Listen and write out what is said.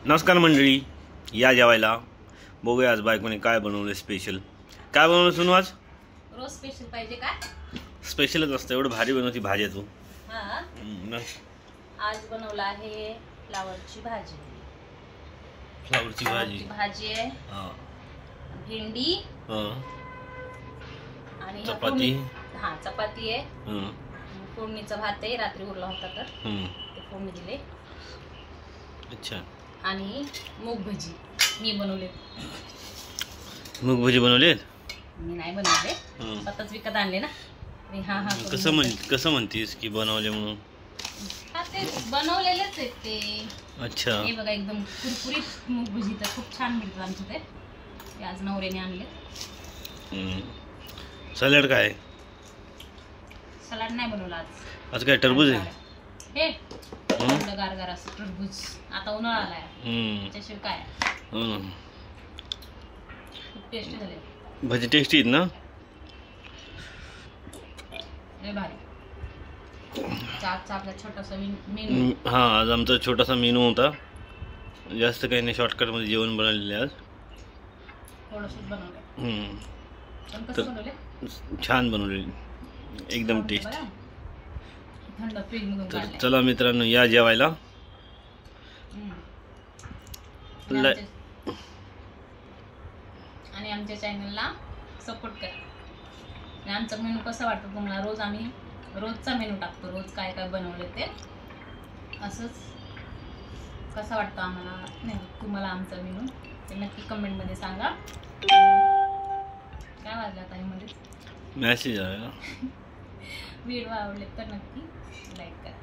नमस्कार मंडळी, या जेवायला. बघूया आज बायकोने काय बनवलं स्पेशल. काय बनवलं सुनू आज? रोज स्पेशल पाहिजे का? स्पेशलच असतं, एवढं भारी बनवती भाजी तू. आज बनवलं आहे फ्लावरची भाजी. फ्लावरची भाजी आहे, भेंडी आणि चपाती. चपाती आहे, फोडणीचा भात आहे, रात्री उरला होता तर ते फोडणी दिले. अच्छा. आणि मूग भजी मी बनवले. मूग भजी बनवले? मी नाही बनवले, स्वतःच विकत आणले ना. कसं म्हणतीस की बनवले म्हणून? ते बनवलेलेच आहेत ते. अच्छा. हे बघा, एकदम कुरकुरीत मूग भजी तर खूप छान मिळतात आमच्या ते आज नवऱ्याने आणले. सॅलड काय? सलाड नाही बनवला आज. आज काय टरबूज आहे? हे गारगार असं टरबूज. आता उन्हाळा आलाय, त्याच्याशिवाय काय. खूप टेस्टी झाले भजी. टेस्टी आहेत ना? लय भारी. आपला छोटासा मेनू. आज आमचा छोटासा मेनू होता. जास्त काही नाही, शॉर्टकट मध्ये जेवण बनवलेले आज. थोडंसं बनवलं. कसं बनवले? छान बनवले, एकदम टेस्ट. थंड फ्रीज मधून काढले. चला मित्रांनो, या जेवायला. आणि आमच्या चॅनलला सपोर्ट करा. आणि आमचा मेनू कसा वाटतो तुम्हाला? रोज आम्ही रोजचा मेनू टाकतो, रोज काय काय बनवले ते. असंच कसा वाटतो आम्हाला नाही तुम्हाला आमचा मेनू ते नक्की कमेंटमध्ये सांगा. काय वाजलं आता मध्ये? मेसेज आला. व्हिडिओ आवडले तर नक्की लाईक करा.